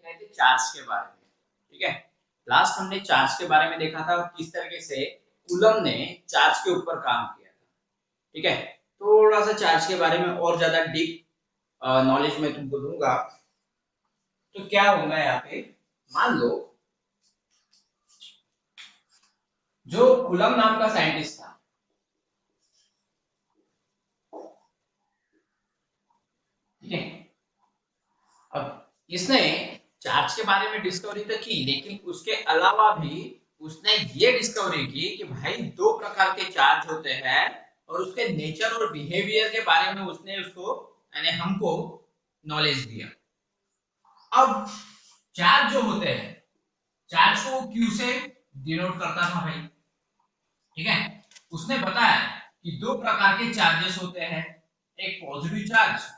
रहे the charge के बारे में। ठीक है, लास्ट हमने चार्ज के बारे में देखा था और किस तरीके से कूलम ने चार्ज के ऊपर काम किया था। ठीक है, थोड़ा सा चार्ज के बारे में और ज्यादा डीप नॉलेज मैं तुमको दूंगा। तो क्या होगा यहाँ पे, मान लो जो कूलम नाम का साइंटिस्ट था, ठीक है, अब इसने चार्ज के बारे में डिस्कवरी तो की, लेकिन उसके अलावा भी उसने ये डिस्कवरी की कि भाई दो प्रकार के चार्ज होते हैं और उसके नेचर और बिहेवियर के बारे में उसने उसको यानी हमको नॉलेज दिया। अब चार्ज जो होते हैं, चार्ज को क्यू से डिनोट करता था भाई। ठीक है, उसने बताया कि दो प्रकार के चार्जेस होते हैं, एक पॉजिटिव चार्ज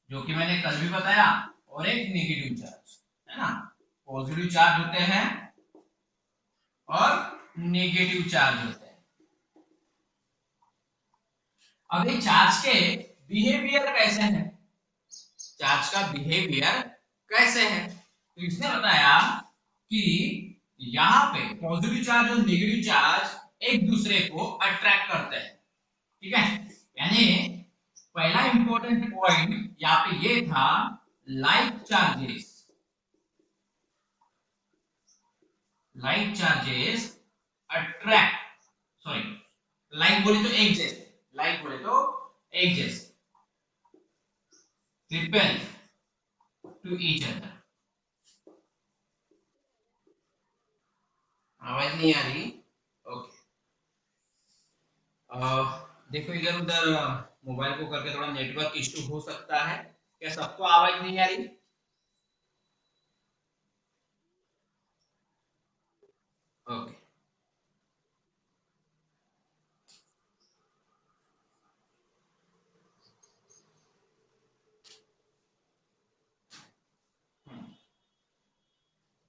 जो कि मैंने कल भी बताया और एक नेगेटिव चार्ज, है ना। पॉजिटिव चार्ज होते हैं और नेगेटिव चार्ज होते हैं। अब ये चार्ज के बिहेवियर कैसे हैं, चार्ज का बिहेवियर कैसे है, तो इसने बताया कि यहाँ पे पॉजिटिव चार्ज और नेगेटिव चार्ज एक दूसरे को अट्रैक्ट करते हैं। ठीक है, यानी पहला इंपॉर्टेंट पॉइंट यहाँ पे ये था, like charges, like charges attract, sorry like बोले तो एक जैसे, लाइक बोले तो एक जैसे, रिपेल टू ईच अदर। आवाज नहीं आ रही, ओके। देखो इधर उधर मोबाइल को करके थोड़ा नेटवर्क इश्यू हो सकता है। क्या सबको आवाज नहीं आ रही? ओके,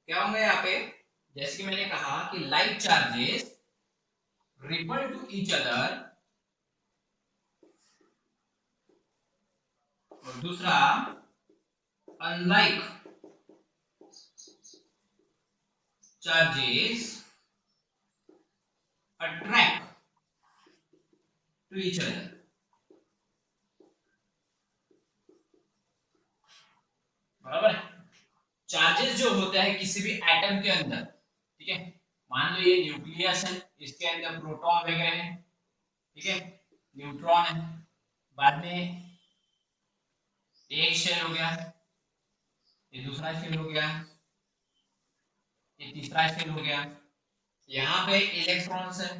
क्या होंगे यहाँ पे, जैसे कि मैंने कहा कि like charges repel to each other, और दूसरा unlike charges attract to each other. बराबर है, चार्जेस जो होते हैं किसी भी एटम के अंदर, ठीक है, मान लो ये न्यूक्लियस है, इसके अंदर प्रोटॉन वगैरह है, ठीक है, न्यूट्रॉन है, बाद में एक शेल हो गया, ये दूसरा शेल हो गया, ये तीसरा शेल हो गया, यहाँ पे इलेक्ट्रॉन्स है,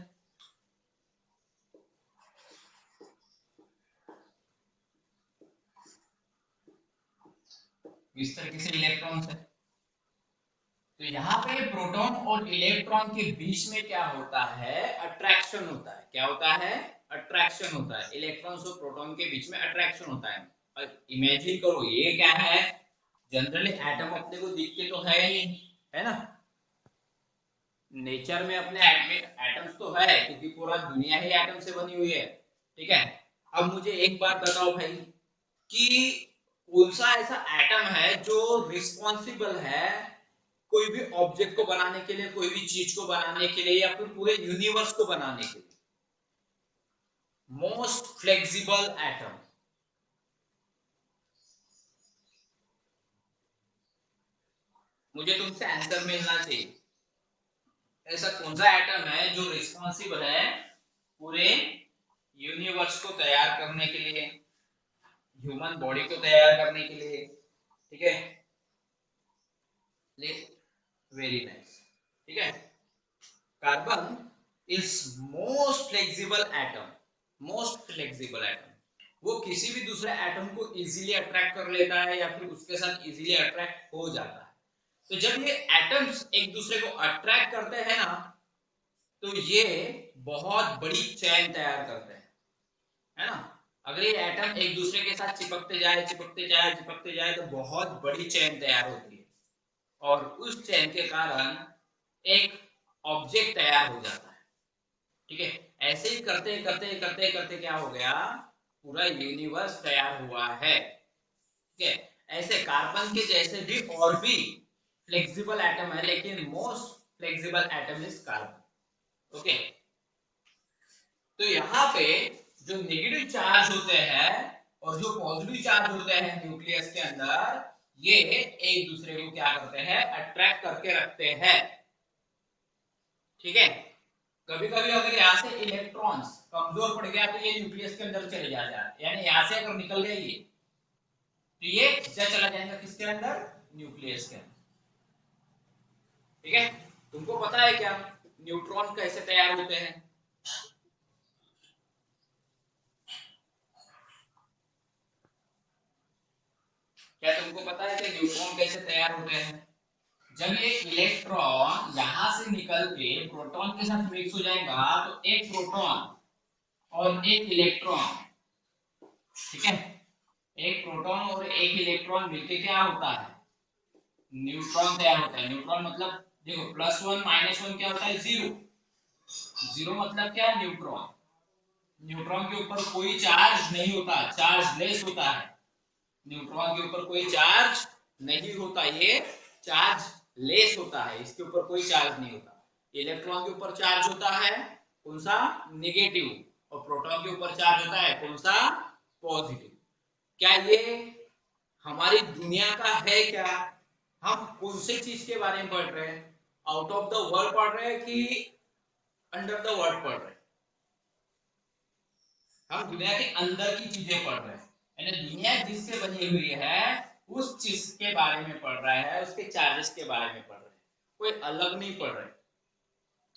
इस तरीके से इलेक्ट्रॉन्स है। तो यहाँ पे प्रोटॉन और इलेक्ट्रॉन के बीच में क्या होता है, अट्रैक्शन होता है। क्या होता है? अट्रैक्शन होता है। इलेक्ट्रॉन्स और प्रोटॉन के बीच में अट्रैक्शन होता है। और इमेजिन करो ये क्या है, जनरली एटम अपने को दिखते तो है ही, है ना, नेचर में अपने एटम्स तो है क्योंकि पूरा दुनिया ही एटम से बनी हुई है। ठीक है, अब मुझे एक बात बताओ भाई कि कौन सा ऐसा एटम है जो रिस्पॉन्सिबल है कोई भी ऑब्जेक्ट को बनाने के लिए, कोई भी चीज को बनाने के लिए, या फिर पूरे यूनिवर्स को बनाने के लिए? Most flexible atom. मुझे तुमसे आंसर मिलना चाहिए, ऐसा कौन सा एटम है जो रिस्पॉन्सिबल है पूरे यूनिवर्स को तैयार करने के लिए, ह्यूमन बॉडी को तैयार करने के लिए? ठीक है, वेरी नाइस। ठीक है, carbon is most flexible atom, most flexible atom. वो किसी भी दूसरे एटम को इजीली अट्रैक्ट कर लेता है या फिर उसके साथ इजीली अट्रैक्ट हो जाता है। तो जब ये एटम्स एक दूसरे को अट्रैक्ट करते हैं ना, तो ये बहुत बड़ी चैन तैयार करते हैं, है ना। अगर ये एटम एक दूसरे के साथ चिपकते जाए चिपकते जाए चिपकते जाए तो बहुत बड़ी चैन तैयार होती है, और उस चैन के कारण एक ऑब्जेक्ट तैयार हो जाता है। ठीक है, ऐसे ही करते करते करते करते क्या हो गया, पूरा यूनिवर्स तैयार हुआ है। ठीक है, ऐसे कार्बन के जैसे भी और भी फ्लेक्सिबल एटम है, लेकिन most flexible atom is carbon. Okay, तो यहाँ पे जो नेगेटिव चार्ज होते हैं और जो पॉजिटिव चार्ज होते हैं न्यूक्लियस के अंदर, ये एक दूसरे को क्या करते हैं, अट्रैक्ट करके रखते हैं। ठीक है, कभी कभी अगर यहाँ से इलेक्ट्रॉन्स कमजोर पड़ गया तो ये न्यूक्लियस के अंदर चले जाते हैं, यानी यहाँ से अगर निकल गए ये, तो ये सीधा चला जाएगा किसके अंदर, न्यूक्लियस के अंदर। ठीक है, तुमको पता है क्या न्यूट्रॉन कैसे तैयार होते हैं? क्या तुमको पता है कि न्यूट्रॉन कैसे तैयार होते हैं? जब ये इलेक्ट्रॉन यहां से निकल के प्रोटॉन के साथ मिक्स हो जाएगा तो एक प्रोटॉन और एक इलेक्ट्रॉन, ठीक है, एक प्रोटॉन और एक इलेक्ट्रॉन मिलके क्या होता है, न्यूट्रॉन तैयार होता है। न्यूट्रॉन मतलब देखो +1 -1 क्या होता है, जीरो। जीरो मतलब क्या, न्यूट्रॉन। न्यूट्रॉन के ऊपर कोई चार्ज नहीं होता, चार्ज लेस होता है। न्यूट्रॉन के ऊपर कोई चार्ज नहीं होता, ये चार्ज लेस होता है, इसके ऊपर कोई चार्ज नहीं होता। इलेक्ट्रॉन के ऊपर चार्ज होता है कौन सा, नेगेटिव, और प्रोटॉन के ऊपर चार्ज होता है कौन सा, पॉजिटिव। क्या ये हमारी दुनिया का है क्या? हम कौन सी चीज के बारे में पढ़ रहे हैं, आउट ऑफ द वर्ल्ड पढ़ रहे हैं कि अंडर द वर्ल्ड पढ़ रहे हैं? हम दुनिया के अंदर की चीजें पढ़ रहे हैं, यानी दुनिया जिससे बनी हुई है उस चीज के बारे में पढ़ रहा है, उसके चार्जेस के बारे में पढ़ रहे हैं, कोई अलग नहीं पढ़ रहे।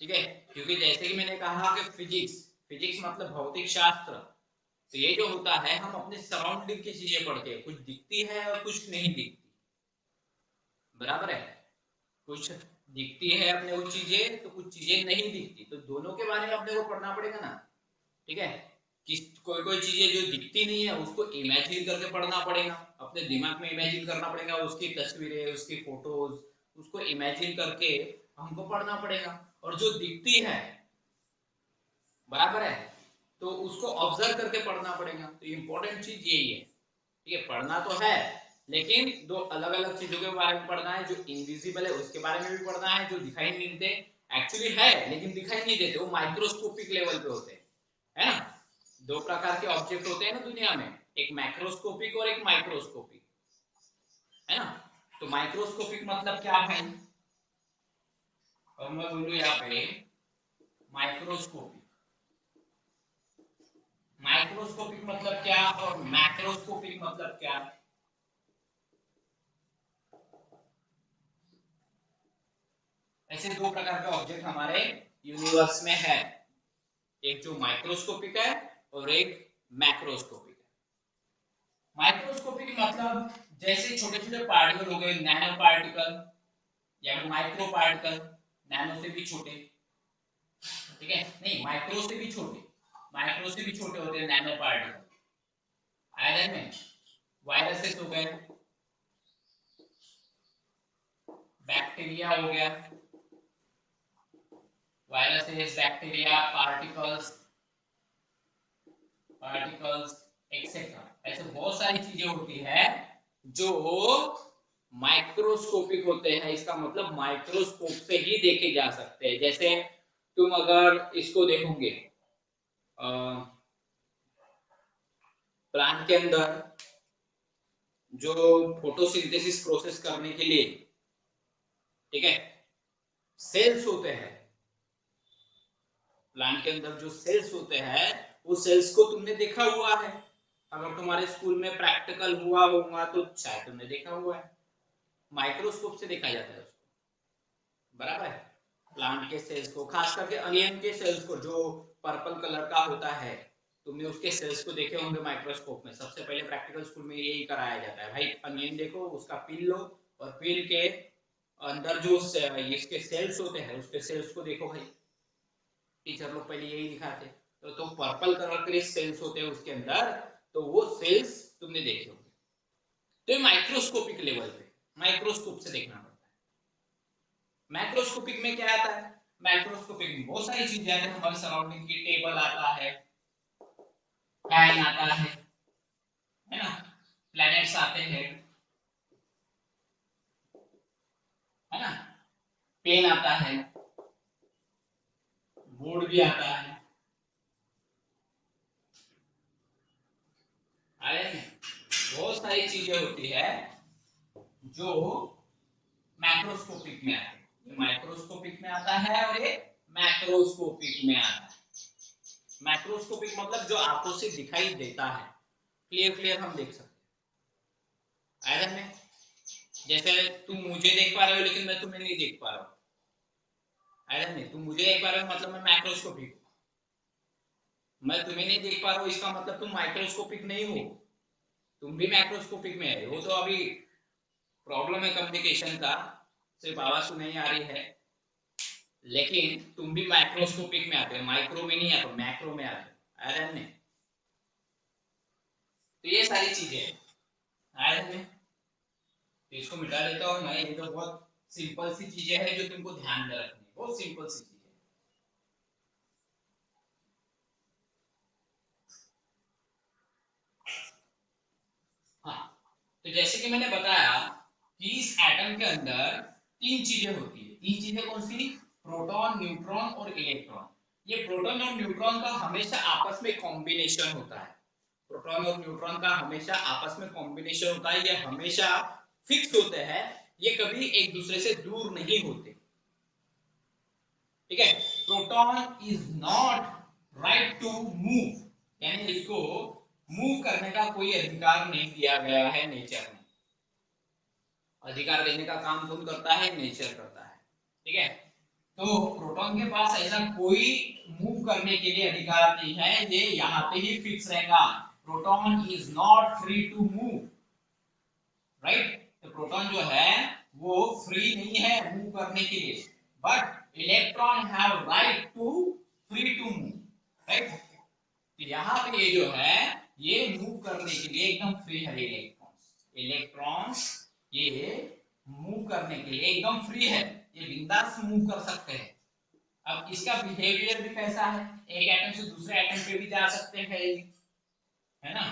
ठीक है, क्योंकि जैसे कि मैंने कहा कि फिजिक्स, फिजिक्स मतलब भौतिक शास्त्र, तो ये जो होता है हम अपने सराउंडिंग की चीजें पढ़ते हैं, कुछ दिखती है और कुछ नहीं दिखती, बराबर है, कुछ दिखती है अपने को चीजें तो कुछ चीजें नहीं दिखती, तो दोनों के बारे में अपने को पढ़ना पड़ेगा ना। ठीक है, कि कोई कोई चीजें जो दिखती नहीं है उसको इमेजिन करके पढ़ना पड़ेगा, अपने दिमाग में इमेजिन करना पड़ेगा, उसकी तस्वीरें, उसकी फोटोज, उसको इमेजिन करके हमको पढ़ना पड़ेगा। और जो दिखती है, बराबर है, तो उसको ऑब्जर्व करके पढ़ना पड़ेगा। तो इंपॉर्टेंट चीज यही है। ठीक है, पढ़ना तो है, लेकिन दो अलग अलग चीजों के बारे में पढ़ना है, जो इनविजिबल है उसके बारे में भी पढ़ना है, जो दिखाई नहीं देते, एक्चुअली है लेकिन दिखाई नहीं देते, वो माइक्रोस्कोपिक लेवल पे होते हैं, है ना। दो प्रकार के ऑब्जेक्ट होते हैं ना दुनिया में, एक मैक्रोस्कोपिक और एक माइक्रोस्कोपिक, है ना। तो माइक्रोस्कोपिक मतलब क्या है, और मैं बोलूं यहाँ पे माइक्रोस्कोपिक, माइक्रोस्कोपिक मतलब क्या और मैक्रोस्कोपिक मतलब क्या? ऐसे दो प्रकार के ऑब्जेक्ट हमारे यूनिवर्स में है, एक जो माइक्रोस्कोपिक है और एक मैक्रोस्कोपिक है। माइक्रोस्कोपिक मतलब जैसे छोटे छोटे पार्टिकल हो गए, नैनो पार्टिकल या माइक्रो पार्टिकल, नैनो से भी छोटे, ठीक है, नहीं माइक्रो से भी छोटे, माइक्रो से भी छोटे होते हैं नैनो पार्टिकल। आयरन में वायरसेस हो गए, बैक्टीरिया हो गया, viruses, bacteria, particles, particles etcetera, ऐसे बहुत सारी चीजें होती है जो माइक्रोस्कोपिक होते हैं। इसका मतलब माइक्रोस्कोप से ही देखे जा सकते हैं। जैसे तुम अगर इसको देखोगे प्लांट के अंदर जो फोटोसिंथेसिस प्रोसेस करने के लिए, ठीक है, सेल्स होते हैं, प्लांट के अंदर जो सेल्स होते हैं वो सेल्स को तुमने देखा हुआ है, अगर तुम्हारे स्कूल में प्रैक्टिकल हुआ होगा तो शायद तुमने देखा हुआ है, माइक्रोस्कोप से देखा जाता है उसको, बराबर है। प्लांट के सेल्स को, खास करके अनियन के सेल्स को जो पर्पल कलर का होता है, तुमने उसके सेल्स को देखे होंगे माइक्रोस्कोप में। सबसे पहले प्रैक्टिकल स्कूल में यही कराया जाता है, भाई अनियन देखो, उसका पील लो और पील के अंदर जो इसके सेल्स होते हैं उसके सेल्स को देखो भाई, टीचर लोग पहले यही दिखाते। तो पर्पल कलर के सेल्स होते हैं उसके अंदर, तो वो सेल्स तुमने देखे होंगे। तो ये माइक्रोस्कोपिक लेवल पे माइक्रोस्कोप से देखना पड़ता है। मैक्रोस्कोपिक में क्या आता है, माइक्रोस्कोपिक में बहुत सारी चीजें आती है, हमारे सराउंडिंग की टेबल आता है, फैन आता है ना, प्लैनेट्स आते हैं, पेन आता है, बोर्ड भी आता है, बहुत सारी चीजें होती है जो मैक्रोस्कोपिक में आती है। ये माइक्रोस्कोपिक में आता है और ये मैक्रोस्कोपिक में आता है। मैक्रोस्कोपिक मतलब जो आंखों से दिखाई देता है, क्लियर क्लियर हम देख सकते हैं। में जैसे तुम मुझे देख पा रहे हो लेकिन मैं तुम्हें नहीं देख पा रहा हूँ, नहीं तुम मुझे देख पा रहे हो मतलब मैं मैक्रोस्कोपिक हूँ, मैं तुम्हें नहीं देख पा रहा हूँ इसका मतलब तुम माइक्रोस्कोपिक नहीं हो, तुम भी मैक्रोस्कोपिक में है। वो तो अभी प्रॉब्लम है कम्युनिकेशन का, सिर्फ आवाज तो नहीं आ रही है, लेकिन तुम भी माइक्रोस्कोपिक में आते हो, माइक्रो में नहीं आते, मैक्रो में आते हो। आयरन में तो ये सारी चीजें हैं आयरन में। तो इसको मिटा देता हूँ मैं। ये तो बहुत सिंपल सी चीजें हैं जो तुमको ध्यान में रखनी है, बहुत सिंपल सी चीजें। हाँ, तो जैसे कि मैंने बताया कि इस एटम के अंदर तीन चीजें होती है। तीन चीजें कौन सी? प्रोटॉन, न्यूट्रॉन और इलेक्ट्रॉन। ये प्रोटॉन और न्यूट्रॉन का हमेशा आपस में कॉम्बिनेशन होता है। प्रोटॉन और न्यूट्रॉन का हमेशा आपस में कॉम्बिनेशन होता है। ये हमेशा फिक्स होते हैं, ये कभी एक दूसरे से दूर नहीं होते। ठीक है, proton is not right to move, यानी इसको मूव करने का कोई अधिकार नहीं दिया गया है नेचर ने। अधिकार देने का काम कौन करता है? नेचर करता है। ठीक है, तो प्रोटॉन के पास ऐसा कोई मूव करने के लिए अधिकार नहीं है, ये यहाँ पे ही फिक्स रहेगा। Proton is not free to move, right. तो प्रोटॉन जो है वो फ्री नहीं है मूव करने के लिए, but electron have right to free to move, right. यहाँ पे ये जो है ये मूव करने के लिए एकदम फ्री है। इलेक्ट्रॉन्स ये मूव करने के लिए एकदम फ्री है, ये बिंदास मूव कर सकते हैं। अब इसका बिहेवियर भी कैसा है? एक एटम से दूसरे एटम पे भी जा सकते हैं, है ना।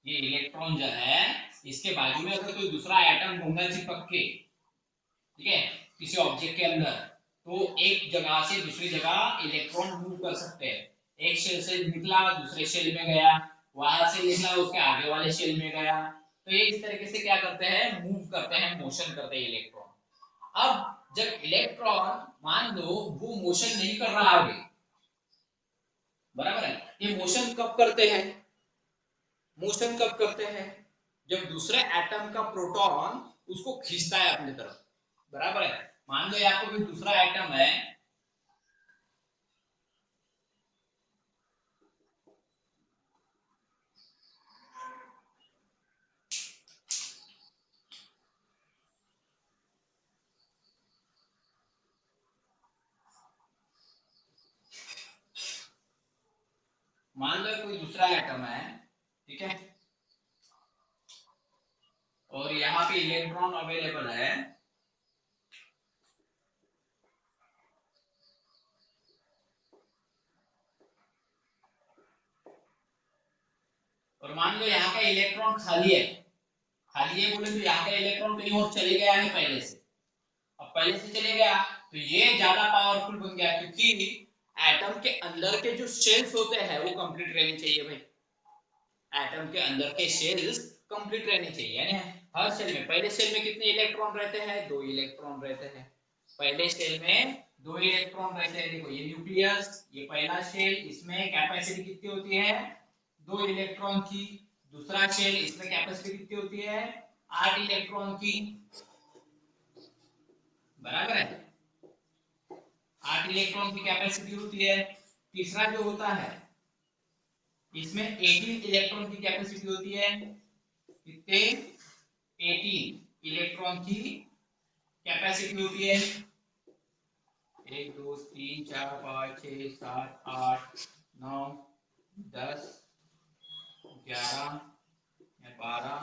ये इलेक्ट्रॉन जो है इसके बाजू में अगर कोई दूसरा एटम होगा चिपक के, ठीक है, किसी ऑब्जेक्ट के अंदर, तो एक जगह से दूसरी जगह इलेक्ट्रॉन मूव कर सकते हैं। एक शेल से निकला दूसरे शेल में गया, वहां से निकला उसके आगे वाले शेल में गया। तो ये इस तरीके से क्या करते हैं? मूव करते हैं, मोशन करते हैं इलेक्ट्रॉन। अब जब इलेक्ट्रॉन मान लो वो मोशन नहीं कर रहा आगे, बराबर है, ये मोशन कब करते हैं? मोशन कब करते हैं? जब दूसरे एटम का प्रोटॉन उसको खींचता है अपनी तरफ, बराबर है। मान लो यहाँ पर कोई दूसरा एटम है, मान लो कोई दूसरा एटम है, ठीक है, और यहाँ पे इलेक्ट्रॉन अवेलेबल है, और मान लो यहाँ का इलेक्ट्रॉन खाली है। खाली है बोले तो यहाँ का इलेक्ट्रॉन कहीं और चले गया है पहले से। अब पहले से चले गया तो ये ज्यादा पावरफुल बन गया, क्योंकि एटम के अंदर के जो शेल्स होते हैं वो कंप्लीट रहने चाहिए भाई। एटम के अंदर के शेल्स कंप्लीट रहने चाहिए, यानी हर सेल में, पहले सेल में कितने इलेक्ट्रॉन रहते हैं? 2 इलेक्ट्रॉन रहते हैं। पहले सेल में 2 इलेक्ट्रॉन रहते हैं। देखो ये न्यूक्लियस, ये पहला शेल, इसमें कैपेसिटी कितनी होती है? 2 इलेक्ट्रॉन की। दूसरा शेल, इसमें कैपेसिटी कितनी होती है? 8 इलेक्ट्रॉन की, बराबर है। 8 इलेक्ट्रॉन की कैपेसिटी होती है। तीसरा जो होता है इसमें 18 इलेक्ट्रॉन की कैपेसिटी होती है। कितने? 18 इलेक्ट्रॉन की कैपेसिटी होती है। 1 2 3 4 5 6 7 8 9 10 11 12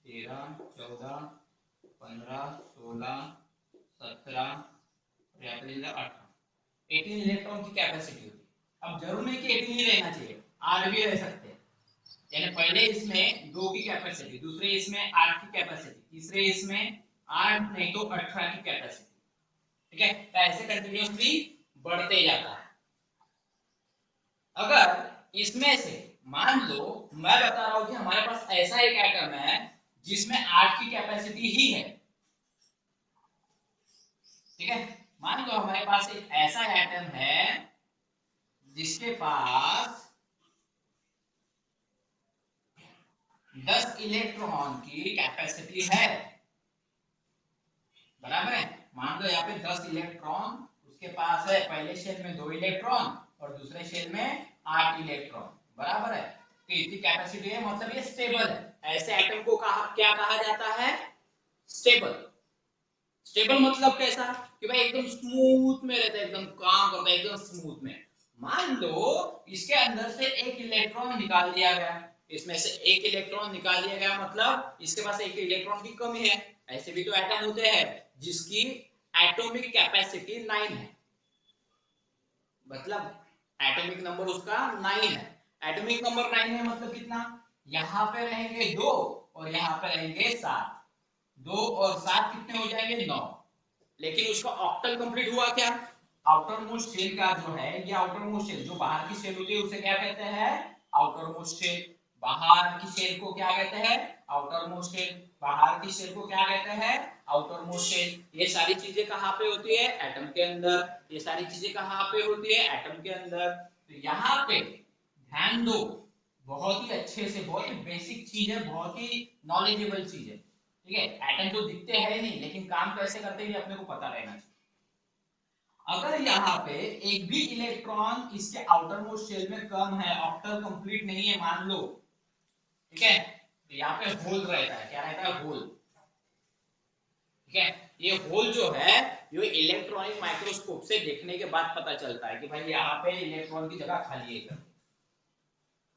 13 14 15 16 17 18 इलेक्ट्रॉन की कैपेसिटी होती है। अब जरूर नहीं कि 18 ही रहना चाहिए, 8 भी रह सकते हैं। यानी पहले इसमें 2 की कैपेसिटी, दूसरे इसमें 8 की कैपेसिटी, तीसरे इसमें 8 नहीं तो 18 की कैपेसिटी। ठीक है, तो ऐसे कंटिन्यूअसली बढ़ते जाता है। अगर इसमें से मान लो मैं बता रहा हूं कि हमारे पास ऐसा एक एटम है जिसमें 8 की कैपेसिटी ही है, ठीक है, मान लो हमारे पास एक ऐसा एटम है जिसके पास 10 इलेक्ट्रॉन की कैपेसिटी है, बराबर है। मान लो यहाँ पे 10 इलेक्ट्रॉन उसके पास है, पहले शेल में 2 इलेक्ट्रॉन और दूसरे शेल में 8 इलेक्ट्रॉन, बराबर है। तो इतनी कैपेसिटी है, मतलब ये स्टेबल है। ऐसे एटम को क्या कहा जाता है? स्टेबल। स्टेबल मतलब कैसा कि भाई एकदम स्मूथ में रहता है, एकदम काम करता है, एकदम स्मूथ में। मान लो इसके अंदर से एक इलेक्ट्रॉन निकाल दिया गया, इसमें से एक इलेक्ट्रॉन निकाल दिया गया, मतलब इसके पास एक इलेक्ट्रॉन की कमी है। ऐसे भी तो एटम होते हैं जिसकी एटॉमिक कैपेसिटी 9 है, मतलब एटॉमिक नंबर उसका 9 है। एटॉमिक नंबर 9 है मतलब कितना? यहाँ पे रहेंगे 2 और यहाँ पे रहेंगे 7। 2 और 7 कितने हो जाएंगे? 9। लेकिन उसका ऑक्टल कंप्लीट हुआ क्या? आउटर मोस्ट शेल का जो है, ये आउटर मोस्ट शेल जो बाहर की शेल होती है उसे क्या कहते हैं? Outermost shell. बाहर की शेल को क्या कहते हैं? Outermost shell. बाहर की शेल को क्या कहते हैं? Outermost shell. ये सारी चीजें कहाँ पे होती है? एटम के अंदर। ये सारी चीजें कहाँ पे होती है? एटम के अंदर। तो यहाँ पे ध्यान दो, बहुत ही अच्छे से, बहुत ही बेसिक चीज है, बहुत ही नॉलेजेबल चीज है, ठीक है। एटम तो दिखते हैं नहीं, लेकिन काम कैसे करते हैं ये अपने को पता रहना चाहिए। अगर यहाँ पे एक भी इलेक्ट्रॉन इसके आउटर मोस्ट शेल में कम है, ऑक्टल कंप्लीट नहीं है मान लो, ठीक है, तो यहाँ पे होल रहता है। क्या रहता है? होल। ठीक है, ये होल जो है ये इलेक्ट्रॉनिक माइक्रोस्कोप से देखने के बाद पता चलता है कि भाई यहाँ पे इलेक्ट्रॉन की जगह खाली है।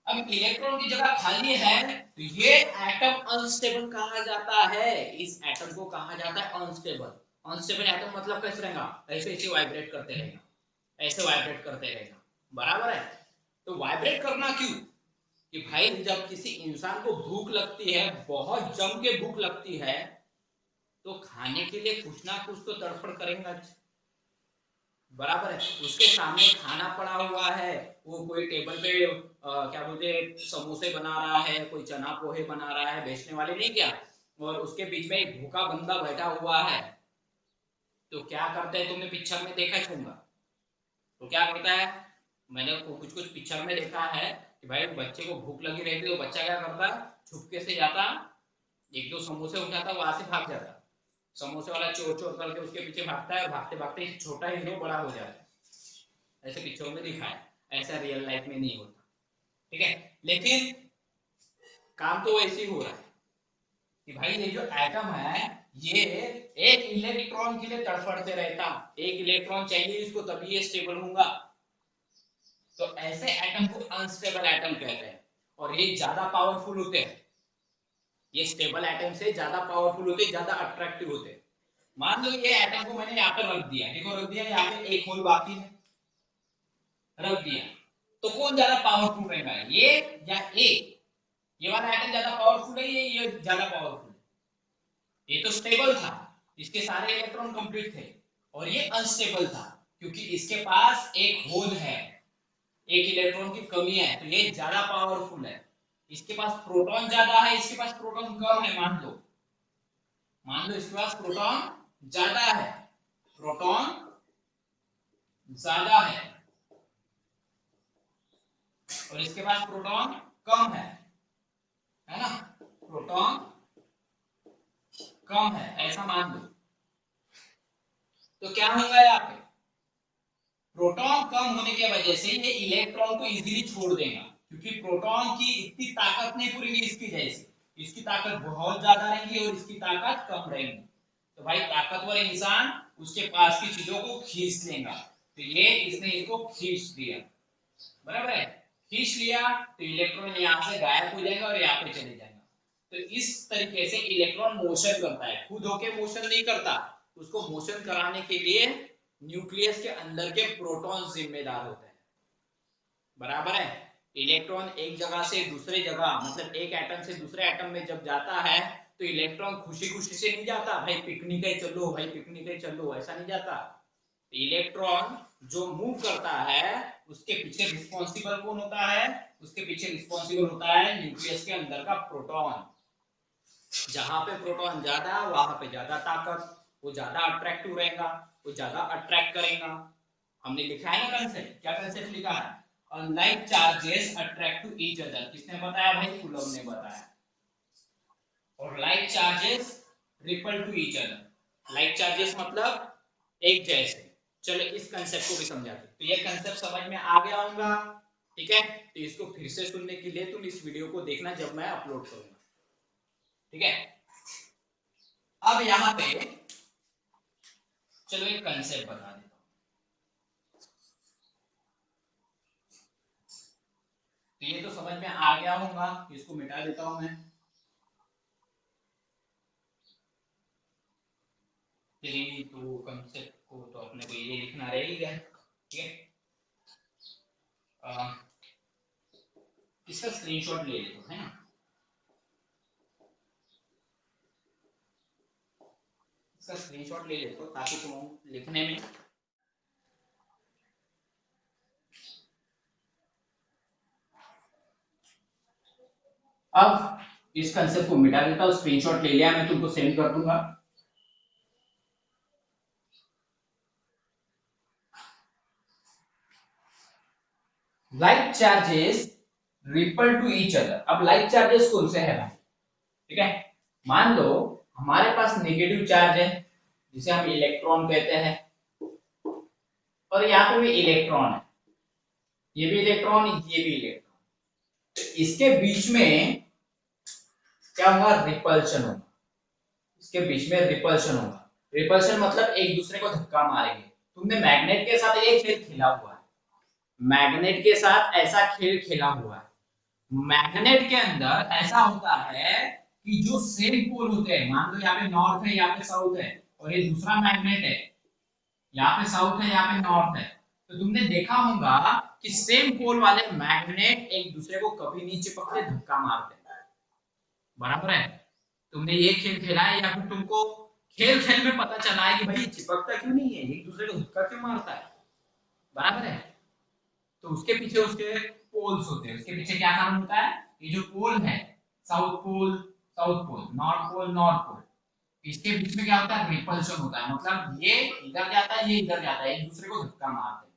अब इलेक्ट्रॉन की जगह खाली है तो ये एटम अनस्टेबल कहा जाता है। इस एटम को कहा जाता है अनस्टेबल। अनस्टेबल एटम मतलब कैसे रहेगा? ऐसे ऐसे वाइब्रेट करते रहेगा, ऐसे वाइब्रेट करते रहेगा, बराबर है। तो वाइब्रेट करना क्यों? कि भाई जब किसी इंसान को भूख लगती है, बहुत जम के भूख लगती है, तो खाने के लिए कुछ ना कुछ तो तड़फड़ करेगा, बराबर है। उसके सामने खाना पड़ा हुआ है, वो कोई टेबल पे क्या बोलते समोसे बना रहा है, कोई चना पोहे बना रहा है, बेचने वाले नहीं क्या, और उसके बीच में एक भूखा बंदा बैठा हुआ है, तो क्या करते हैं? तुमने पिक्चर में देखा होगा, तो क्या करता है? मैंने कुछ कुछ पिक्चर में देखा है कि भाई बच्चे को भूख लगी रहती है तो बच्चा क्या करता? छुपके से जाता, एक दो समोसे उठाता, वहां से भाग जाता, समोसे वाला चोर चोर करके उसके पीछे भागता है, भागते भागते छोटा हीरो बड़ा हो जाता है। ऐसे पिक्चरों में दिखा है, ऐसा रियल लाइफ में नहीं होता, ठीक है। लेकिन काम तो वैसे ही हो रहा है कि भाई ये जो एटम है ये एक इलेक्ट्रॉन के लिए तड़फड़ते रहता, एक इलेक्ट्रॉन चाहिए इसको तभी ये स्टेबल होगा। तो ऐसे एटम को अनस्टेबल एटम कहते हैं, और ये ज्यादा पावरफुल होते हैं। ये स्टेबल एटम से ज्यादा पावरफुल होते हैं, ज्यादा अट्रैक्टिव होते हैं। मान लो ये एटम को मैंने यहाँ पर रख दिया, देखो रख दिया, यहाँ पे एक होल बाकी है, रख दिया, तो कौन ज्यादा पावरफुल रहेगा, ये या ए? ये वाला एटम ज्यादा पावरफुल है, ये ज्यादा पावरफुल है। ये तो स्टेबल था, इसके सारे इलेक्ट्रॉन कंप्लीट थे, और ये अनस्टेबल था क्योंकि इसके पास एक होल है, एक इलेक्ट्रॉन की कमी है, तो ये ज्यादा पावरफुल है। इसके पास प्रोटॉन ज्यादा है, इसके पास प्रोटॉन कम है, मान लो इसके पास प्रोटॉन ज्यादा है, प्रोटॉन ज्यादा है, और इसके पास प्रोटॉन कम है ना, प्रोटॉन कम है, ऐसा मान लो। तो क्या होगा यहाँ पे? प्रोटॉन कम होने की वजह से ये इलेक्ट्रॉन को इजीली छोड़ देगा, क्योंकि प्रोटॉन की इतनी ताकत नहीं पूरी इसकी जैसी, इसकी ताकत बहुत ज्यादा रहेगी और इसकी ताकत कम रहेगी। तो भाई ताकतवर इंसान उसके पास की चीजों को खींच लेगा, तो ये इसने इसको खींच दिया, बराबर है। खींच लिया तो इलेक्ट्रॉन यहाँ से गायब हो जाएगा और यहाँ पे चले जाएगा। तो इस तरीके से इलेक्ट्रॉन मोशन करता है, खुद होके मोशन नहीं करता, उसको मोशन कराने के लिए न्यूक्लियस के अंदर के प्रोटॉन जिम्मेदार होते हैं, बराबर है। इलेक्ट्रॉन एक जगह से दूसरे जगह, मतलब एक एटम से दूसरे एटम में जब जाता है तो इलेक्ट्रॉन खुशी खुशी से नहीं जाता, भाई पिकनिक है चलो, भाई पिकनिक है चलो, ऐसा नहीं जाता। इलेक्ट्रॉन जो मूव करता है उसके पीछे रिस्पॉन्सिबल कौन होता है? उसके पीछे रिस्पॉन्सिबल होता है न्यूक्लियस के अंदर का प्रोटॉन। जहां पे प्रोटॉन ज्यादा वहां पे ज्यादा ताकत, वो ज्यादा अट्रैक्टिव रहेगा, वो ज्यादा अट्रैक्ट करेगा। हमने लिखा है ना कंसेप्ट, क्या कंसेप्ट लिखा है? Unlike charges attract to each other. किसने बताया भाई? कूलम ने बताया। और like charges repel to each other. Like charges मतलब एक जैसे। चलो इस कंसेप्ट को भी समझाते। तो ये कंसेप्ट समझ में आ गया होगा, ठीक है? तो इसको फिर से सुनने के लिए तुम इस वीडियो को देखना जब मैं अपलोड करूंगा, ठीक है? अब यहां पे चलो एक कंसेप्ट बता देता हूं। तो ये तो समझ में आ गया होगा, इसको मिटा देता हूं मैं। चलिए तो कंसेप्ट को तो अपने को ये लिखना रहेगा, ठीक है? इसका स्क्रीनशॉट ले लेते हैं ना, इसका स्क्रीनशॉट ले लेते हो ताकि तुम लिखने में अब इस कंसेप्ट को मिटा देता हूं। स्क्रीनशॉट ले लिया, मैं तुमको सेंड कर दूंगा। Like charges repel to each other. अब लाइक चार्जेस कौन से है भाई? ठीक है, मान लो हमारे पास नेगेटिव चार्ज है जिसे हम इलेक्ट्रॉन कहते हैं, और यहाँ पे भी इलेक्ट्रॉन है, ये भी इलेक्ट्रॉन, ये भी इलेक्ट्रॉन। तो इसके बीच में क्या होगा? रिपल्शन होगा। इसके बीच में रिपल्शन होगा। रिपल्शन मतलब एक दूसरे को धक्का मारेंगे। तुमने मैग्नेट के साथ ये खेल खेला हुआ है, मैग्नेट के साथ ऐसा खेल खेला हुआ है। मैग्नेट के अंदर ऐसा होता है कि जो सेम पोल होते हैं, मान लो यहाँ पे नॉर्थ है, यहाँ पे साउथ है, और ये दूसरा मैग्नेट है, यहाँ पे साउथ है, यहाँ पे नॉर्थ है। तो तुमने देखा होगा कि सेम पोल वाले मैग्नेट एक दूसरे को कभी नहीं चिपकते, धक्का मारते हैं। बराबर है? तुमने ये खेल खेला है, या फिर तुमको खेल खेल में पता चला है कि भाई चिपकता क्यों नहीं है, एक दूसरे को धक्का क्यों मारता है? बराबर है? तो उसके पीछे उसके पोल्स होते हैं। उसके पीछे क्या कारण होता है? ये जो पोल है, south pole south pole, north pole north pole, इसके बीच में क्या होता है? रिपल्शन होता है। मतलब ये इधर जाता है, ये इधर जाता है, एक दूसरे को धक्का मारते हैं।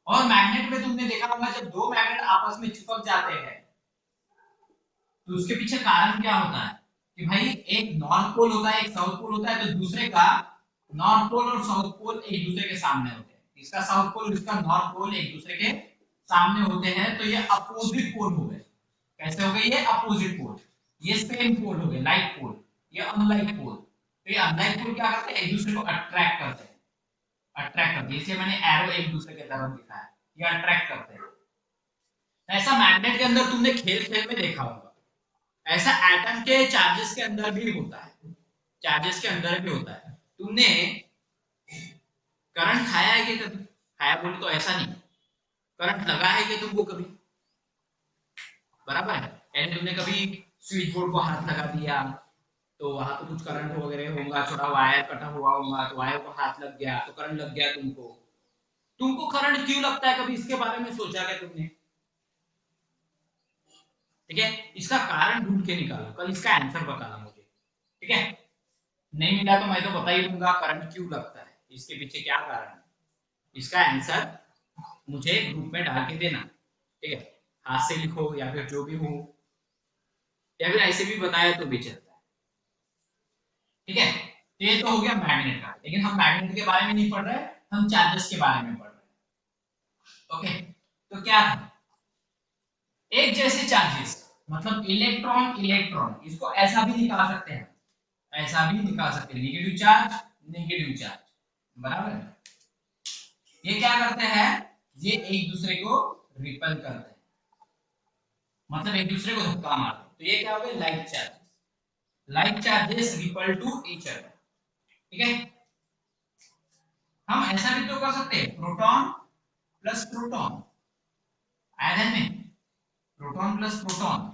और मैग्नेट में तुमने देखा होगा जब दो मैग्नेट आपस में चिपक जाते हैं तो उसके पीछे कारण क्या होता है कि भाई एक नॉर्थ पोल होता है, एक साउथ पोल होता है, तो दूसरे का नॉर्थ पोल और साउथ पोल एक दूसरे के सामने होते हैं। इसका साउथ पोल, इसका नॉर्थ पोल एक दूसरे के सामने होते हैं, तो ये अपोजिट पोल हो गए। कैसे हो गए ये? Opposite pole. ये सेम पोल हो गए, लाइक पोल, ये अनलाइक पोल। तो ये अनलाइक पोल क्या करते हैं? एक दूसरे को अट्रैक्ट करते हैं, अट्रैक्ट करते हैं। जैसे मैंने एरो एक दूसरे के तरफ दिखाया, ये अट्रैक्ट करते हैं। ऐसा मैग्नेट के अंदर तुमने खेल खेल में देखा होगा। ऐसा एटम के चार्जेस के अंदर भी होता है, चार्जेस के अंदर भी होता है। तुमने करंट खाया है कि कभी? खाया बोले तो ऐसा नहीं, करंट लगा है कि तुमको कभी? बराबर है? यानी तुमने कभी स्विच बोर्ड को हाथ लगा दिया तो वहां तो कुछ करंट वगैरह होगा, छोटा वायर कटा हुआ होगा, तो वायर को हाथ लग गया तो करंट लग गया तुमको। तुमको करंट क्यों लगता है, कभी इसके बारे में सोचा क्या तुमने? ठीक है, इसका कारण ढूंढ के निकालो, कल इसका आंसर बताना मुझे, ठीक है? नहीं मिला तो मैं तो बता ही दूंगा करंट क्यों लगता है, इसके पीछे क्या कारण है। इसका आंसर मुझे ग्रुप में डाल के देना, ठीक है? हाथ से लिखो या फिर जो भी हो, या फिर ऐसे भी बताया तो भी चलता है, ठीक है? तो ये तो हो गया मैग्नेट का, लेकिन हम मैग्नेट के बारे में नहीं पढ़ रहे, हम चार्जेस के बारे में पढ़ रहे हैं। ओके, तो क्या था? एक जैसे चार्जेस मतलब इलेक्ट्रॉन इलेक्ट्रॉन, इसको ऐसा भी निकाल सकते हैं, ऐसा भी निकाल सकते हैं, नेगेटिव चार्ज नेगेटिव चार्ज। बराबर है? ये क्या करते हैं? ये एक दूसरे को रिपल करते हैं, मतलब एक दूसरे को धक्का मारते हैं। तो ये क्या हो गया? Like charges. Like charges repel to each other, ठीक है? हम ऐसा भी तो कर सकते हैं, प्रोटॉन प्लस प्रोटॉन, आयरन में प्रोटॉन प्लस प्रोटॉन,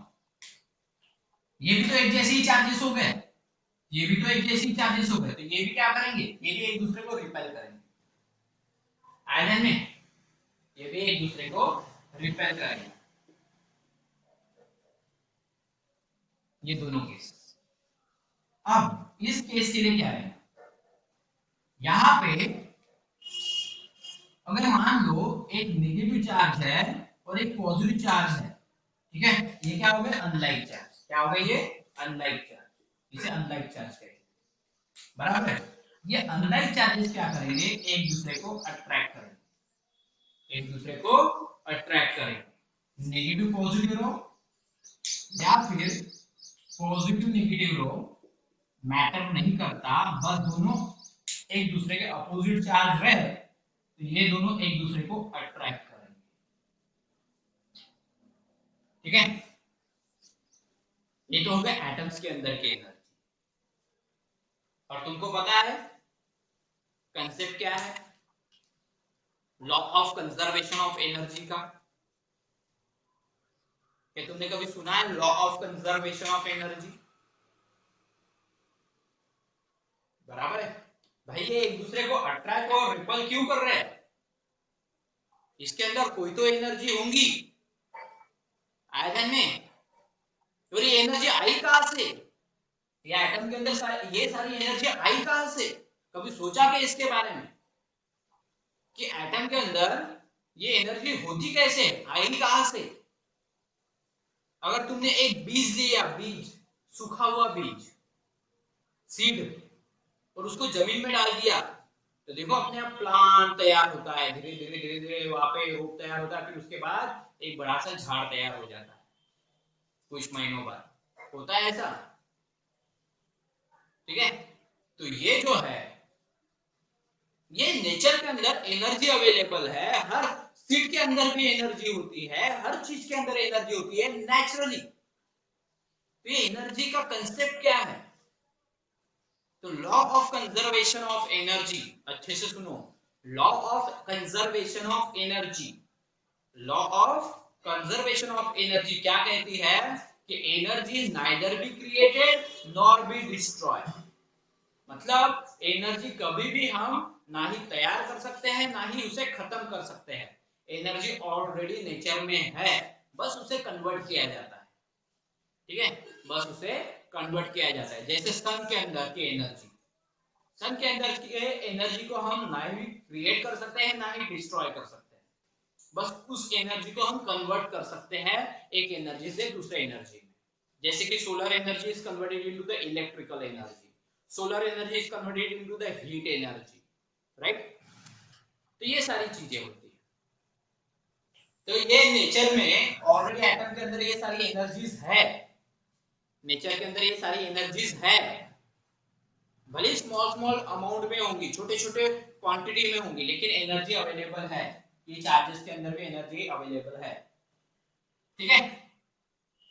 ये भी तो एक जैसे ही चार्जेस हो गए, ये भी तो एक जैसे ही चार्जेस हो गए, तो ये भी क्या करेंगे? ये भी एक दूसरे को रिपेल करेंगे। आयरन में ये भी एक दूसरे को रिपेल करेंगे, ये दोनों केस। अब इस केस के लिए क्या है, यहां पे अगर मान लो एक नेगेटिव चार्ज है और एक पॉजिटिव चार्ज है, ठीक है, ये क्या हो गया, अनलाइक चार्ज। क्या हो गया ये, अनलाइक चार्ज, इसे अनलाइक चार्ज कहते हैं, बराबर है। ये अनलाइक चार्जेस क्या करेंगे, एक दूसरे को अट्रैक्ट करेंगे, एक दूसरे को अट्रैक्ट करेंगे। नेगेटिव पॉजिटिव रो या फिर पॉजिटिव नेगेटिव रो मैटर नहीं करता, बस दोनों एक दूसरे के अपोजिट चार्ज रहे तो ये दोनों एक दूसरे को अट्रैक्ट करेंगे, ठीक है। ये तो हो गया एटम्स के अंदर की एनर्जी। और तुमको पता है कंसेप्ट क्या है, law of conservation of energy का। क्या तुमने कभी सुना है law of conservation of energy? बराबर है भाई, ये एक दूसरे को अट्रैक्ट और रिपल क्यों कर रहे हैं, इसके अंदर कोई तो एनर्जी होंगी आयरन में, और ये एनर्जी आई कहां से, ये एटम के अंदर ये सारी एनर्जी आई कहां से? कभी सोचा क्या इसके बारे में कि एटम के अंदर ये एनर्जी होती कैसे, आई कहां से? अगर तुमने एक बीज लिया, बीज, सूखा हुआ बीज, सीड, और उसको जमीन में डाल दिया तो देखो अपने आप प्लांट तैयार होता है, धीरे धीरे धीरे धीरे वहां पे रोप तैयार होता है, फिर उसके बाद एक बड़ा सा झाड़ तैयार हो जाता है कुछ महीनों बाद, होता है ऐसा, ठीक है। तो ये जो है, ये नेचर के अंदर एनर्जी अवेलेबल है, हर सीड के अंदर भी एनर्जी होती है, हर चीज के अंदर एनर्जी होती है नेचुरली। तो ये एनर्जी का कंसेप्ट क्या है, तो law of conservation of energy, अच्छे से सुनो, law of conservation of energy, law of conservation of energy क्या कहती है कि energy neither be created nor be destroy, मतलब एनर्जी कभी भी हम ना ही तैयार कर सकते हैं ना ही उसे खत्म कर सकते हैं, एनर्जी ऑलरेडी नेचर में है, बस उसे कन्वर्ट किया जाता है, ठीक है, बस उसे कन्वर्ट किया जाता है। जैसे सन के अंदर की एनर्जी, सन के अंदर की एनर्जी को हम ना ही क्रिएट कर सकते हैं ना ही डिस्ट्रॉय कर सकते हैं, बस उस एनर्जी को हम कन्वर्ट कर सकते हैं एक एनर्जी से दूसरे एनर्जी में। जैसे कि solar energy is converted into the electrical energy, solar energy is converted into the heat energy, right. तो ये सारी चीजें होती है। तो ये नेचर में ऑलरेडी एटम के अंदर ये सारी एनर्जीज है, नेचर के अंदर ये सारी एनर्जीज है, भले स्मॉल स्मॉल अमाउंट में होंगी, छोटे छोटे क्वांटिटी में होंगी, लेकिन एनर्जी अवेलेबल है, ये चार्जेस के अंदर भी एनर्जी अवेलेबल है, ठीक है।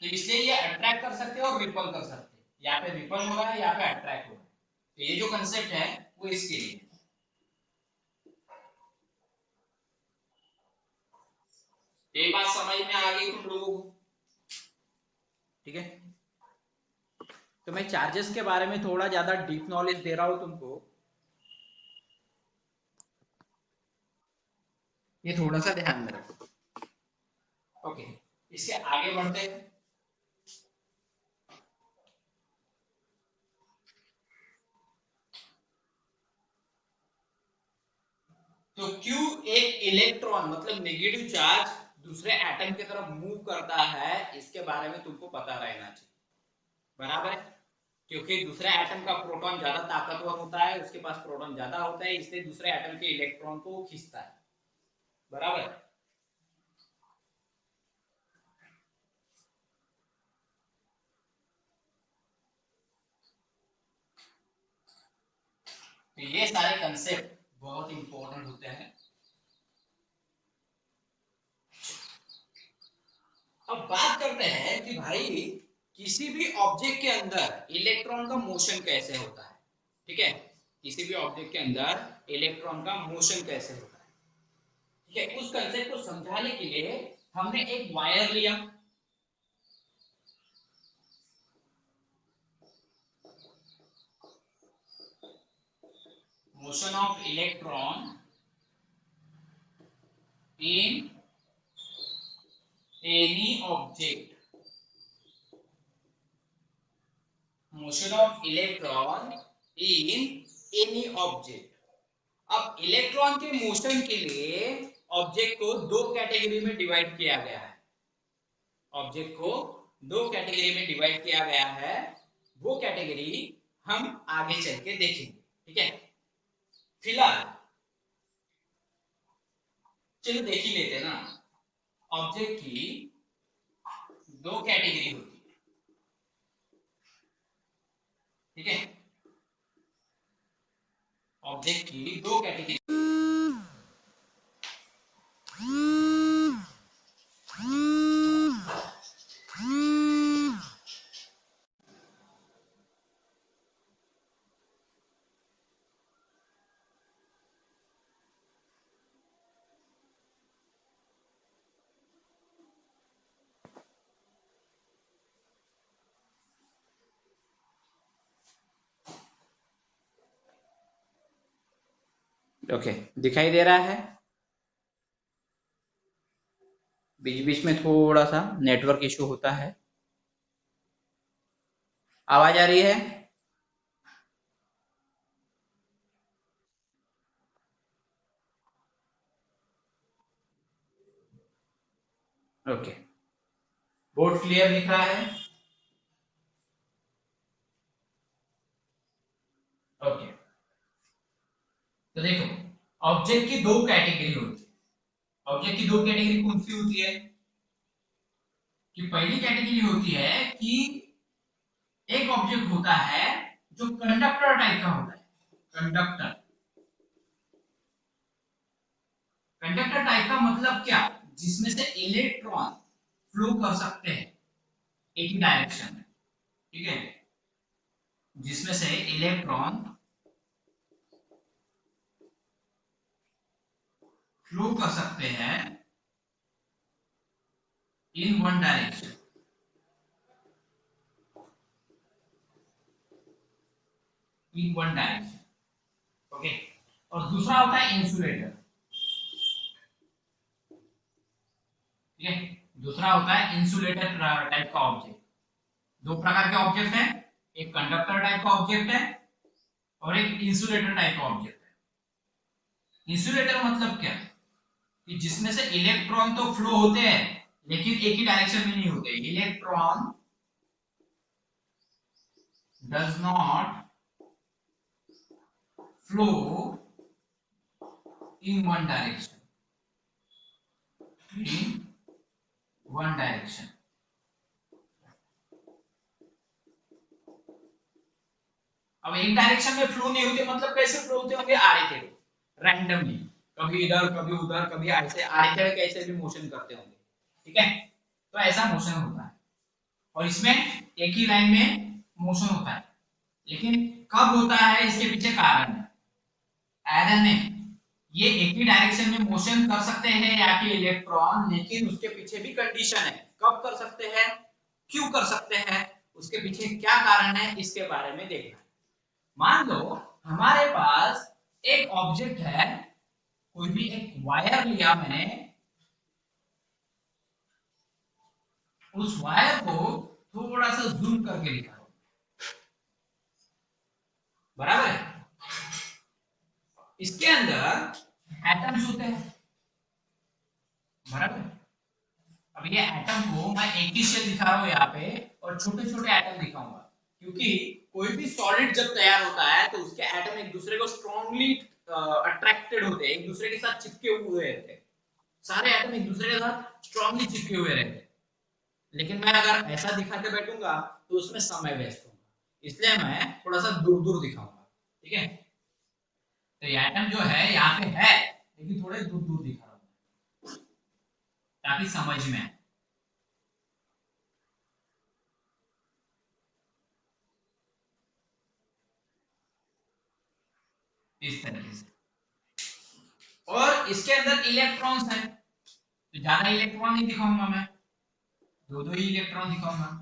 तो इसलिए ये अट्रैक्ट कर सकते हैं और रिपल कर सकते हैं, या पे रिपल हो रहा है या पे अट्रैक्ट हो रहा है। तो ये जो कंसेप्ट है वो इसके लिए, ये बात समझ में आ गई तुम लोगों को, ठीक है। तो मैं चार्जेस के बारे में थोड़ा ज्यादा डीप नॉलेज दे रहा हूं तुमको, ये थोड़ा सा ध्यान में रखो, ओके। इसके आगे बढ़ते हैं। तो Q एक इलेक्ट्रॉन मतलब नेगेटिव चार्ज दूसरे एटम की तरफ मूव करता है, इसके बारे में तुमको पता रहना चाहिए, बराबर है। क्योंकि दूसरे एटम का प्रोटॉन ज्यादा ताकतवर होता है, उसके पास प्रोटॉन ज्यादा होता है, इसलिए दूसरे एटम के इलेक्ट्रॉन को खींचता है, बराबर है। तो ये सारे कंसेप्ट बहुत इंपॉर्टेंट होते हैं। अब बात करते हैं कि भाई किसी भी ऑब्जेक्ट के अंदर इलेक्ट्रॉन का मोशन कैसे होता है, ठीक है, किसी भी ऑब्जेक्ट के अंदर इलेक्ट्रॉन का मोशन कैसे होता है, ठीक है। उस कंसेप्ट को समझाने के लिए हमने एक वायर लिया, motion of electron in any object, motion of electron in any object। अब इलेक्ट्रॉन के मोशन के लिए ऑब्जेक्ट को दो कैटेगरी में डिवाइड किया गया है। ऑब्जेक्ट को दो कैटेगरी में डिवाइड किया गया है, वो कैटेगरी हम आगे चल के देखेंगे, ठीक है। फिलहाल चलो देख ही लेते हैं ना। ऑब्जेक्ट की दो कैटेगरी होती है, ठीक है। ऑब्जेक्ट की दो कैटेगरी। ओके, दिखाई दे रहा है। बीच बीच में थोड़ा सा नेटवर्क इशू होता है। आवाज आ रही है? ओके, बोर्ड क्लियर दिख रहा है? ओके, तो देखो, ऑब्जेक्ट की दो कैटेगरी होती है। ऑब्जेक्ट की दो कैटेगरी कौन सी होती है? कि पहली कैटेगरी होती है कि एक ऑब्जेक्ट होता है जो कंडक्टर टाइप का होता है। कंडक्टर, कंडक्टर टाइप का मतलब क्या? जिसमें से इलेक्ट्रॉन फ्लो कर सकते हैं एक ही डायरेक्शन में, ठीक है। जिसमें से इलेक्ट्रॉन फ्लो कर सकते हैं in one direction, in one direction, okay. और दूसरा होता है इंसुलेटर, ठीक है। दूसरा होता है इंसुलेटर टाइप का ऑब्जेक्ट। दो प्रकार के ऑब्जेक्ट हैं, एक कंडक्टर टाइप का ऑब्जेक्ट है और एक इंसुलेटर टाइप का ऑब्जेक्ट है। इंसुलेटर मतलब क्या? कि जिसमें से इलेक्ट्रॉन तो फ्लो होते हैं लेकिन एक ही डायरेक्शन में नहीं होते। Electron does not flow in one direction, in one direction। अब एक डायरेक्शन में फ्लो नहीं होते, मतलब कैसे फ्लो होते होंगे? आड़े टेढ़े, रैंडमली, कभी इधर कभी उधर कभी ऐसे आड़े टेढ़े कैसे भी मोशन करते होंगे, ठीक है। तो ऐसा मोशन होता है और इसमें एक ही लाइन में मोशन होता है, लेकिन कब होता है इसके पीछे कारण है। आयरन में ये एक ही डायरेक्शन में मोशन कर सकते हैं या कि इलेक्ट्रॉन, लेकिन उसके पीछे भी कंडीशन है। कब कर सकते हैं, क्यों कर सकते हैं, उसके पीछे क्या कारण है, इसके बारे में देखना। मान लो हमारे पास एक ऑब्जेक्ट है, कोई भी एक वायर लिया मैंने, उस वायर को थोड़ा सा जूम करके दिखा, बराबर है। इसके अंदर एटम्स होते हैं, बराबर। अब ये एटम को मैं एक ही शेल दिखा रहा हूं यहाँ पे और छोटे छोटे एटम दिखाऊंगा, क्योंकि कोई भी सॉलिड जब तैयार होता है तो उसके एटम एक दूसरे को स्ट्रांगली अट्रैक्टेड होते हैं, एक दूसरे के साथ चिपके हुए रहते हैं। सारे एटम एक दूसरे के साथ स्ट्रांगली चिपके हुए रहते हैं। लेकिन मैं अगर ऐसा दिखा के बैठूंगा तो उसमें समय वेस्ट होगा, इसलिए मैं थोड़ा सा दूर दूर दिखाऊंगा, ठीक है। तो ये एटम जो है यहाँ पे है लेकिन थोड़े दूर दूर दिखा रहा हूँ ताकि समझ में आए। इस तरीके से। और इसके अंदर इलेक्ट्रॉन्स है, तो ज्यादा इलेक्ट्रॉन नहीं दिखाऊंगा मैं, दो दो ही इलेक्ट्रॉन दिखाऊंगा।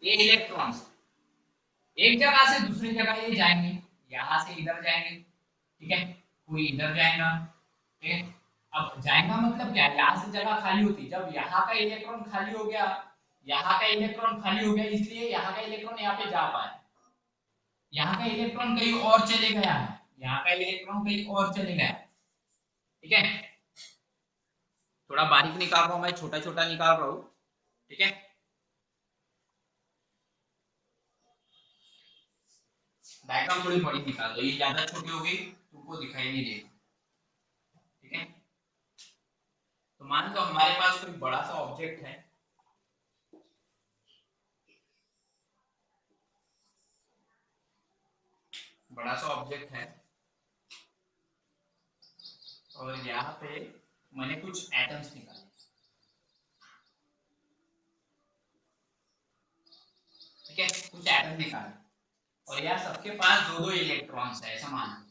ये इलेक्ट्रॉन्स एक जगह से दूसरी जगह ये जाएंगे, यहां से इधर जाएंगे, ठीक है, कोई इधर जाएगा, ठीक है। अब जाएगा मतलब क्या, यहाँ से जगह खाली होती, जब यहाँ का इलेक्ट्रॉन खाली हो गया, यहाँ का इलेक्ट्रॉन खाली हो गया, इसलिए यहाँ का इलेक्ट्रॉन यहाँ पे जा पाए, यहाँ का इलेक्ट्रॉन कहीं और चले गया है, यहाँ का इलेक्ट्रॉन कहीं और चले गया, ठीक है। थोड़ा बारीक निकाल रहा हूं मैं, छोटा छोटा निकाल रहा हूं, ठीक है। डायग्राम थोड़ी बड़ी निकाल दो, ये ज्यादा छोटी हो गई तुमको दिखाई नहीं देगा, ठीक है। तो मान लो हमारे पास कोई बड़ा सा ऑब्जेक्ट है, बड़ा सा ऑब्जेक्ट है, और यहाँ पे मैंने कुछ एटम्स निकाले, ठीक है, कुछ एटम निकाले, और यहाँ सबके पास दो दो इलेक्ट्रॉन्स है, ऐसा मान,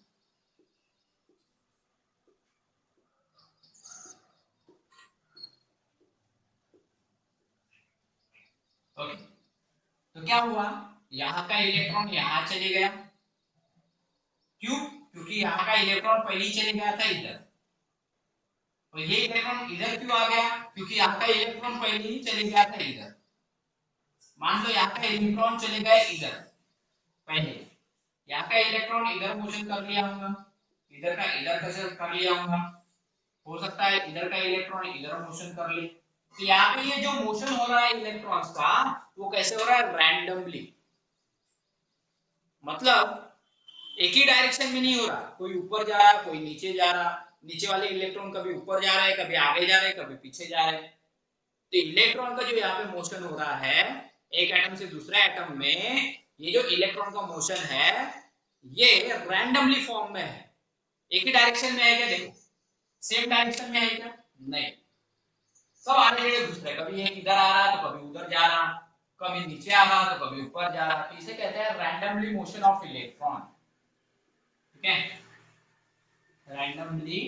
ओके। तो क्या हुआ, यहाँ का इलेक्ट्रॉन यहाँ चले गया, क्यों, क्योंकि यहाँ का इलेक्ट्रॉन पहले ही चले गया था इधर, और ये इलेक्ट्रॉन इधर क्यों आ गया, क्योंकि यहाँ का इलेक्ट्रॉन पहले ही चले गया था इधर। मान लो यहाँ का इलेक्ट्रॉन चले गए इधर पहले, यहाँ का इलेक्ट्रॉन इधर मोशन कर लिया होगा, इधर का इधर कैसे कर लिया होगा, हो सकता है इधर का इलेक्ट्रॉन इधर मोशन कर ले। तो यहाँ पे ये जो मोशन हो रहा है इलेक्ट्रॉन्स का, वो कैसे हो रहा है, रैंडमली, मतलब एक ही डायरेक्शन में नहीं हो रहा, कोई ऊपर जा रहा, कोई नीचे जा रहा, नीचे वाले इलेक्ट्रॉन कभी ऊपर जा रहे हैं, कभी आगे जा रहे हैं, कभी पीछे जा रहे हैं। तो इलेक्ट्रॉन का जो यहाँ पे मोशन हो रहा है एक एटम से दूसरे एटम में, ये जो इलेक्ट्रॉन का मोशन है ये रैंडमली फॉर्म में है, एक ही डायरेक्शन में है क्या, देखो सेम डायरेक्शन में है क्या, नहीं, सब आगे आगे घुस रहे, कभी एक इधर आ रहा तो कभी उधर जा रहा, कभी नीचे आ रहा तो कभी ऊपर जा रहा, तो इसे कहते हैं रैंडमली मोशन ऑफ इलेक्ट्रॉन, ठीक है, रैंडमली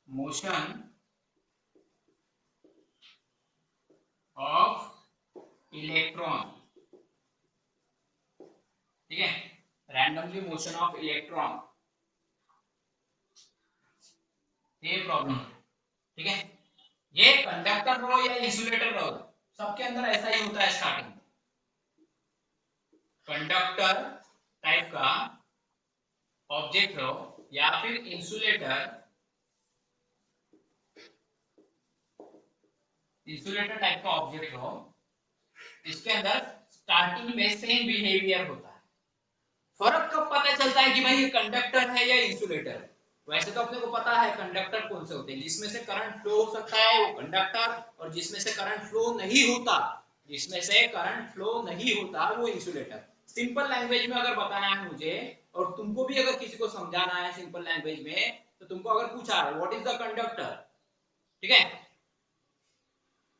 मोशन ऑफ इलेक्ट्रॉन, ठीक है, रैंडमली मोशन ऑफ इलेक्ट्रॉन, ये प्रॉब्लम, ठीक है। ये कंडक्टर रहो या इंसुलेटर रहो, सबके अंदर ऐसा ही होता है स्टार्टिंग, कंडक्टर टाइप का ऑब्जेक्ट रहो या फिर इंसुलेटर टाइप का ऑब्जेक्ट रहो, इसके अंदर स्टार्टिंग में सेम बिहेवियर होता है। फर्क कब पता चलता है कि भाई ये कंडक्टर है या इंसुलेटर है, वैसे तो अपने को पता है कंडक्टर कौन से होते हैं, जिसमें से करंट फ्लो हो सकता है वो कंडक्टर, और जिसमें से करंट फ्लो नहीं होता, जिसमें से करंट फ्लो नहीं होता वो इंसुलेटर। सिंपल लैंग्वेज में अगर बताना है मुझे, और तुमको भी अगर किसी को समझाना है सिंपल लैंग्वेज में, तो तुमको अगर पूछा व्हाट इज द कंडक्टर, ठीक है,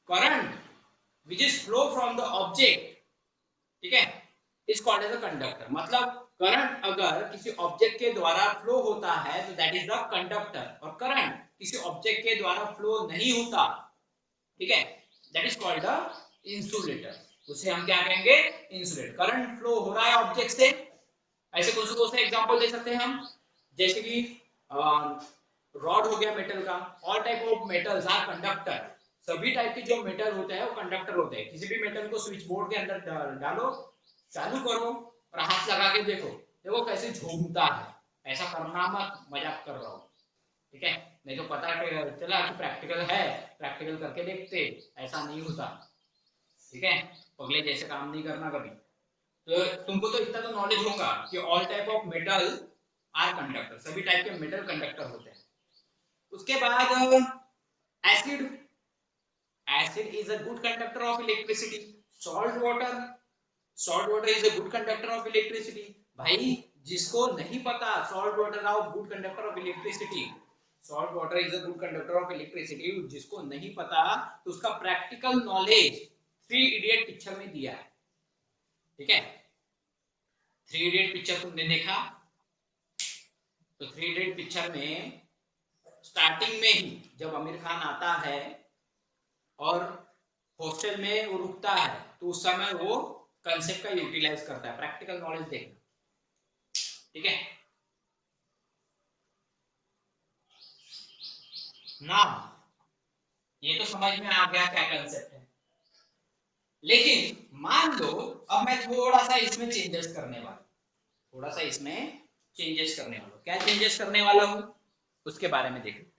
current which is flow from the object, ठीक है, is called as a conductor, मतलब करंट अगर किसी ऑब्जेक्ट के द्वारा फ्लो होता है तो दैट इज द कंडक्टर, और करंट किसी ऑब्जेक्ट के द्वारा फ्लो नहीं होता, ठीक है, that is called the insulator, उसे हम क्या कहेंगे, इंसुलेटर। करंट फ्लो हो रहा है ऑब्जेक्ट से, ऐसे कौन से एग्जांपल दे सकते हैं हम, जैसे कि रॉड हो गया मेटल का, all type of metals are conductor, सभी टाइप के जो मेटल होते हैं वो कंडक्टर होते हैं। किसी भी मेटल को स्विच बोर्ड के अंदर डालो, चालू करो और हाथ लगा के देखो, देखो कैसे झूमता है, ऐसा करना मत, मजाक कर रहा हूँ, ठीक है, नहीं तो पता चला कि प्रैक्टिकल है, प्रैक्टिकल करके देखते, ऐसा नहीं होता, ठीक है, पगले जैसे काम नहीं करना कभी। तो तुमको तो इतना तो नॉलेज होगा कि all type of metal are conductor, सभी टाइप के मेटल कंडक्टर होते हैं। उसके बाद acid, acid is a good conductor of electricity, salt water, salt water is a good conductor of electricity. भाई जिसको नहीं पता salt water are good conductor of electricity, salt water is a good conductor of electricity, जिसको नहीं पता तो उसका practical knowledge three idiot picture में दिया है, ठीक है, थ्री इडियट पिक्चर तुमने देखा, तो थ्री इडियट पिक्चर में स्टार्टिंग में ही जब आमिर खान आता है और हॉस्टल में वो रुकता है तो उस समय वो कंसेप्ट का यूटिलाइज करता है। प्रैक्टिकल नॉलेज देखना, ठीक है ना। ये तो समझ में आ गया क्या कंसेप्ट है। लेकिन मान लो अब मैं थोड़ा सा इसमें चेंजेस करने वाला हूं, थोड़ा सा इसमें चेंजेस करने वाला हूं। क्या चेंजेस करने वाला हूं उसके बारे में देखो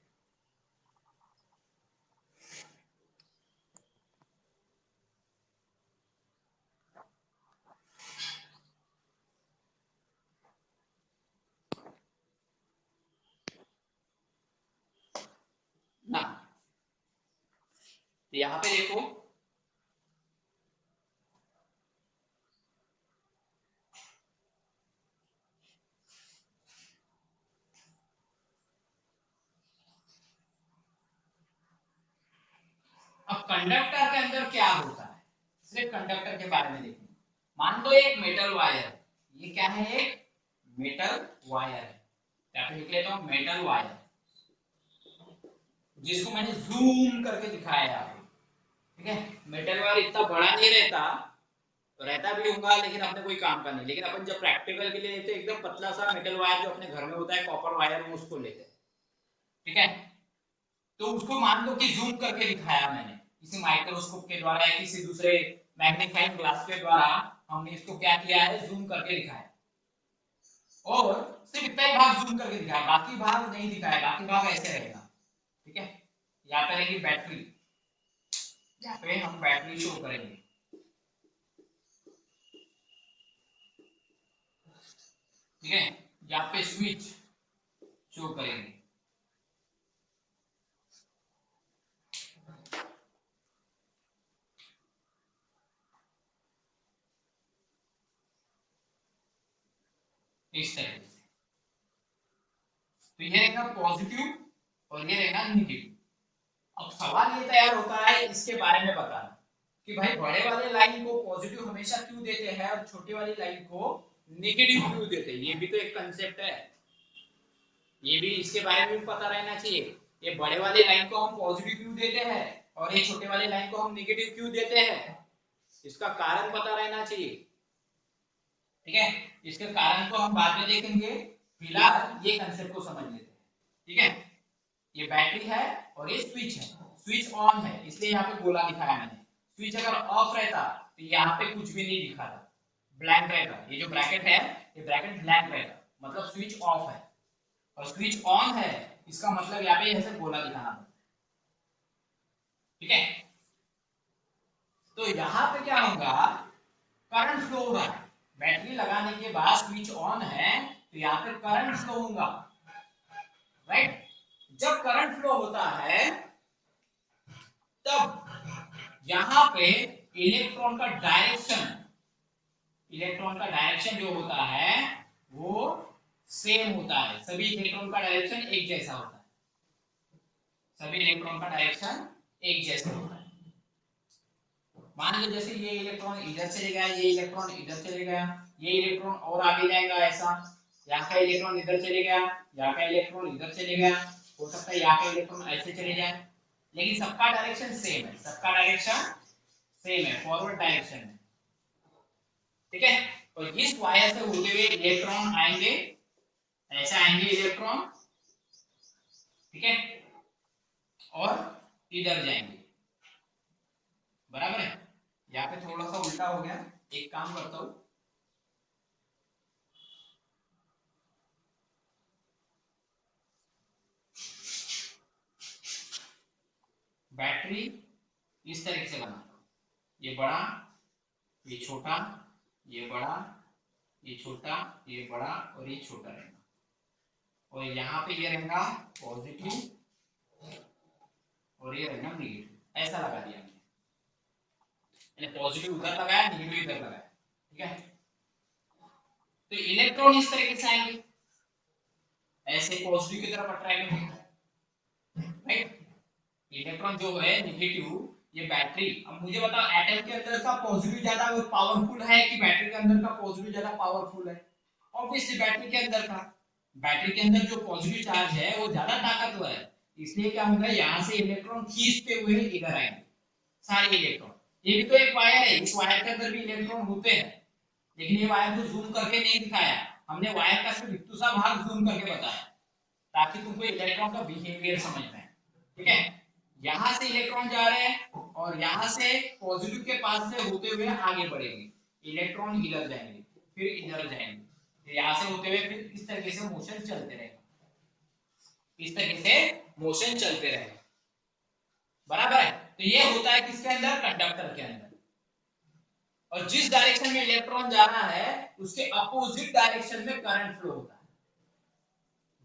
ना। तो यहाँ पे देखो, अब कंडक्टर के अंदर क्या होता है, सिर्फ कंडक्टर के बारे में देखो। मान लो एक मेटल वायर, ये क्या है, एक मेटल वायर है, या फिर लिख लेता हूं मेटल वायर, जिसको मैंने जूम करके दिखाया है आपको, ठीक है। मेटल वायर इतना बड़ा नहीं रहता, रहता भी होगा लेकिन अपने कोई काम का नहीं। लेकिन अपन जब प्रैक्टिकल के लिए लेते हैं एकदम पतला सा मेटल वायर जो अपने घर में होता है, कॉपर वायर, वो उसको लेते हैं, ठीक है। तो उसको मान लो कि जूम करके दिखाया मैंने किसी माइक्रोस्कोप के द्वारा या किसी दूसरे मैग्नीफाइंग ग्लास के द्वारा, हमने इसको क्या किया है, जूम करके दिखाया। और सिर्फ इतना ही भाग जूम करके दिखाया, बाकी भाग नहीं दिखाया, बाकी भाग ऐसे रहेगा, ठीक है। यहाँ पे रहेगी बैटरी, यहाँ पे हम बैटरी शो करेंगे, ठीक है। यहाँ पे स्विच शो करेंगे, इस तरीके से। तो ये रहेगा पॉजिटिव और ये रहेगा नेगेटिव। अब सवाल ये तैयार होता है इसके बारे में बताना कि भाई बड़े वाले लाइन को पॉजिटिव हमेशा क्यों देते हैं और छोटे वाली लाइन को नेगेटिव क्यों देते हैं। ये भी तो एक कंसेप्ट है, ये भी इसके बारे में भी पता रहना चाहिए। ये बड़े वाले लाइन को हम पॉजिटिव क्यों देते हैं और ये छोटे वाले लाइन को हम नेगेटिव क्यों देते हैं, इसका कारण पता रहना चाहिए, ठीक है। इसके कारण को हम बाद में देखेंगे, फिलहाल ये कंसेप्ट को समझ लेते हैं, ठीक है। ये बैटरी है और ये स्विच है, स्विच ऑन है इसलिए यहाँ पे गोला दिखाया मैंने। स्विच अगर ऑफ रहता तो यहाँ पे कुछ भी नहीं दिखा था, ब्लैंक रहता। ये जो ब्रैकेट है, ये ब्रैकेट ब्लैंक रहता, मतलब स्विच ऑफ है। और स्विच ऑन है इसका मतलब यहाँ पे ऐसे गोला दिखाना, ठीक है। तो यहाँ पे क्या होगा, करंट फ्लो हो रहा है, बैटरी लगाने के बाद स्विच ऑन है तो यहाँ पे करंट फ्लो होगा, राइट। जब करंट फ्लो होता है तब यहाँ पे इलेक्ट्रॉन का डायरेक्शन, इलेक्ट्रॉन का डायरेक्शन जो होता है वो सेम होता है, सभी इलेक्ट्रॉन का डायरेक्शन एक जैसा होता है, सभी इलेक्ट्रॉन का डायरेक्शन एक जैसा होता है। मान लो जैसे ये इलेक्ट्रॉन इधर चले गया, ये इलेक्ट्रॉन इधर चले गया, ये इलेक्ट्रॉन और आगे जाएगा ऐसा, यहाँ का इलेक्ट्रॉन इधर चले गया, यहाँ का इलेक्ट्रॉन इधर चले गया, हो सकता है यहाँ का इलेक्ट्रॉन ऐसे चले जाए, लेकिन सबका डायरेक्शन सेम है, सबका डायरेक्शन सेम है, फॉरवर्ड डायरेक्शन है, ठीक है। और इस वायर से होते हुए इलेक्ट्रॉन आएंगे, ऐसे आएंगे इलेक्ट्रॉन, ठीक है, और इधर जाएंगे, बराबर है। यहाँ पे थोड़ा सा उल्टा हो गया, एक काम करता हूं, बैटरी इस तरीके से बनाता हूं, ये बड़ा, ये छोटा, ये बड़ा, ये छोटा, ये बड़ा और ये छोटा रहेगा। और यहाँ पे ये रहेगा पॉजिटिव और ये रहेगा नेगेटिव, ऐसा लगा दिया मैंने, पॉजिटिव उधर लगाया, नेगेटिव इधर लगाया, ठीक है। तो इलेक्ट्रॉन इस तरीके से आएंगे, ऐसे पॉजिटिव की तरफ अट्रैक्ट होंगे, राइट। इलेक्ट्रॉन जो है नेगेटिव, ये बैटरी, अब मुझे बताओ एटम के अंदर का पॉजिटिव ज्यादा पावरफुल है कि बैटरी के अंदर का पॉजिटिव ज्यादा पावरफुल है। ऑब्वियसली बैटरी के अंदर का, बैटरी के अंदर जो पॉजिटिव चार्ज है वो ज्यादा ताकतवर है, इसलिए क्या होगा, यहाँ से इलेक्ट्रॉन खींचते हुए इधर आएंगे, सारे इलेक्ट्रॉन। ये भी तो एक वायर है, इस वायर के अंदर भी इलेक्ट्रॉन होते हैं, लेकिन ये वायर को जूम करके नहीं दिखाया, हमने वायर का सिर्फ इतना सा भाग जूम करके बताया ताकि तुमको इलेक्ट्रॉन का बिहेवियर समझ में आए। ठीक है, यहां से इलेक्ट्रॉन जा रहे हैं और यहां से पॉजिटिव के पास से होते हुए आगे बढ़ेंगे, इलेक्ट्रॉन इधर जाएंगे, फिर इधर जाएंगे, फिर यहां से होते हुए फिर इस तरीके से मोशन चलते रहेगा, इस तरीके से मोशन चलते रहेगा। बराबर है, तो ये होता है किसके अंदर, कंडक्टर के अंदर। और जिस डायरेक्शन में इलेक्ट्रॉन जा रहा है उसके अपोजिट डायरेक्शन में करंट फ्लो होता है।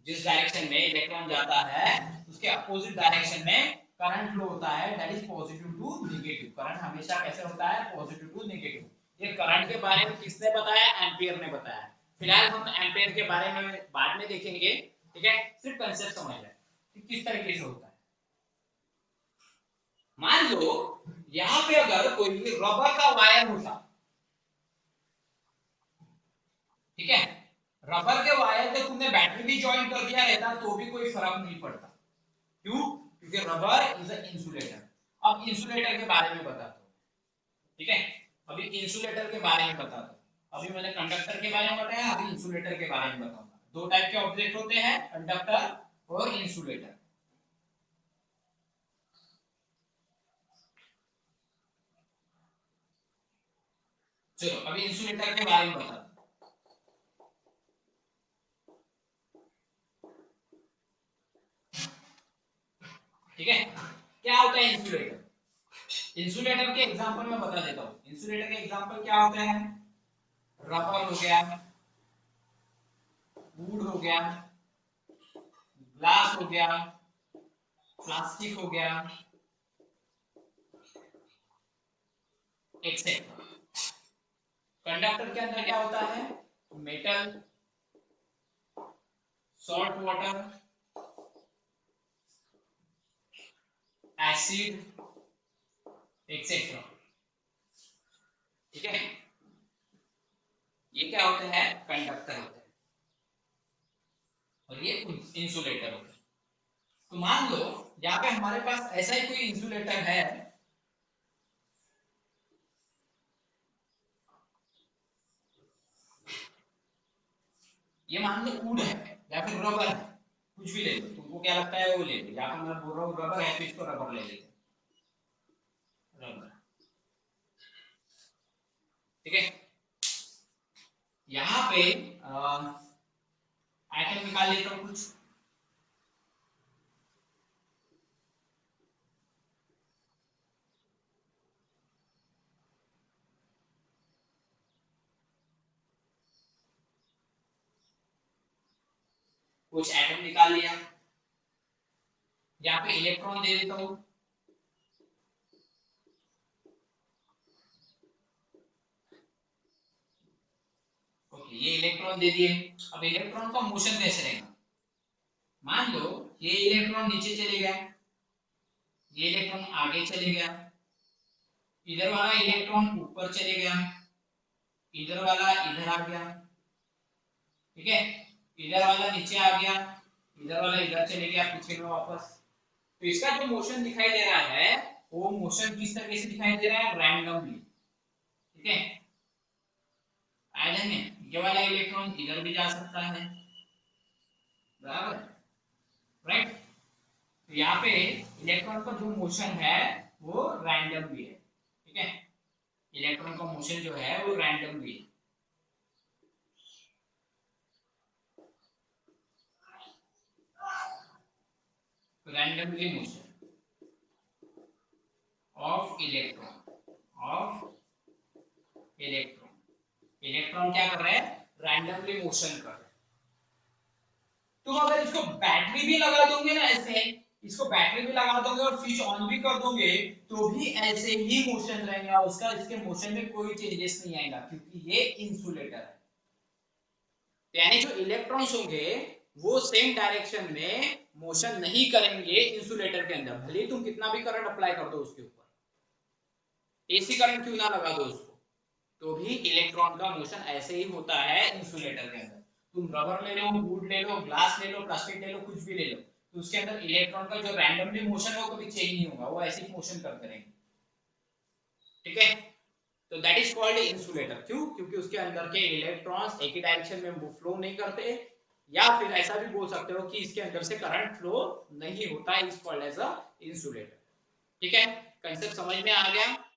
जिस डायरेक्शन में इलेक्ट्रॉन जाता है उसके अपोजिट डायरेक्शन में करंट फ्लो होता है, that is positive to negative. Current हमेशा कैसे होता है, पॉजिटिव टू नेगेटिव। ये करंट के बारे में किसने बताया, एम्पियर ने बताया। फिलहाल हम एम्पियर के बारे में बाद में देखेंगे। ठीक है, सिर्फ कंसेप्ट समझ लें कि किस तरीके से होता है। मान लो यहां पे अगर कोई रबर का वायर होता, ठीक है, रबर के वायर पे तुमने बैटरी भी ज्वाइन कर दिया रहता तो भी कोई फर्क नहीं पड़ता। क्यों, क्योंकि रबर इज अ इंसुलेटर। अब इंसुलेटर के बारे में बताता हूं। ठीक है, अभी इंसुलेटर के बारे में बताता हूं। अभी मैंने कंडक्टर के बारे में बताया, अभी इंसुलेटर के बारे में बताऊंगा। दो टाइप के ऑब्जेक्ट होते हैं, कंडक्टर और इंसुलेटर। चलो अभी इंसुलेटर के बारे में बताता हूं। ठीक है, क्या होता है इंसुलेटर। इंसुलेटर के एग्जांपल में बता देता हूं। इंसुलेटर के एग्जांपल क्या होते हैं, रबर हो गया, वुड हो गया, ग्लास हो गया, प्लास्टिक हो गया, एक्सेट्रा। कंडक्टर के अंदर क्या होता है, metal, salt water, acid, etcetera. ठीक है, ये क्या होते हैं, कंडक्टर होते हैं और ये इंसुलेटर होते हैं। तो मान लो यहाँ पे हमारे पास ऐसा ही कोई इंसुलेटर है, ये मान लो वुड है या फिर रबर है, कुछ भी ले लो, तुमको क्या लगता है वो ले लो। यहाँ पे मैं बोल रहा हूँ रबर है तो इसको रबर ले लेते, रबर। ठीक है, यहाँ पे आइटम निकाल लेता हूँ कुछ। कुछ एटम निकाल लिया, यहाँ पे इलेक्ट्रॉन दे देता हूँ। ओके, ये इलेक्ट्रॉन दे दिए। अब इलेक्ट्रॉन का मोशन कैसे रहेगा, मान लो ये इलेक्ट्रॉन नीचे चले गया, ये इलेक्ट्रॉन आगे चले गया, इधर वाला इलेक्ट्रॉन ऊपर चले गया, इधर वाला इधर आ गया। ठीक है, इधर वाला नीचे आ गया, इधर वाला इधर चले गया पीछे में वापस। तो इसका जो मोशन दिखाई दे रहा है वो मोशन किस तरीके से दिखाई दे रहा है, रैंडमली। ठीक है, आया में ये वाला इलेक्ट्रॉन इधर भी जा सकता है, बराबर, राइट। तो यहाँ पे इलेक्ट्रॉन का जो मोशन है वो रैंडम भी है। ठीक है, इलेक्ट्रॉन का मोशन जो है वो रैंडम भी है। रैंडमली मोशन ऑफ इलेक्ट्रॉन क्या कर रहे हैं, रैंडमली मोशन कर रहे हैं। तुम अगर इसको बैटरी भी लगा दोगे ना, ऐसे इसको बैटरी भी लगा दोगे और स्विच ऑन भी कर दोगे तो भी ऐसे ही मोशन रहेगा उसका, इसके मोशन में कोई चेंजेस नहीं आएगा क्योंकि ये इंसुलेटर है। यानी जो इलेक्ट्रॉन्स होंगे वो सेम डायरेक्शन में मोशन नहीं करेंगे इंसुलेटर के अंदर, भले तुम कितना भी करंट अप्लाई कर दो उसके ऊपर, एसी करंट क्यों ना लगा दो उसको, तो भी इलेक्ट्रॉन का मोशन ऐसे ही होता है इंसुलेटर के अंदर। तुम रबर ले लो, वुड ले लो, ग्लास ले लो, प्लास्टिक ले लो, कुछ भी ले लो, तो उसके अंदर इलेक्ट्रॉन का जो रैंडमली मोशन है वो कभी चेंज नहीं होगा, वो ऐसे ही मोशन करते रहेंगे। ठीक है। तो दैट इज कॉल्ड इंसुलेटर। क्यों? क्योंकि उसके अंदर के इलेक्ट्रॉन्स एक ही डायरेक्शन में फ्लो नहीं करते, या फिर ऐसा भी बोल सकते हो कि इसके अंदर से करंट फ्लो नहीं होता है, is called as a insulator. ठीक है, कंसेप्ट समझ में आ गया?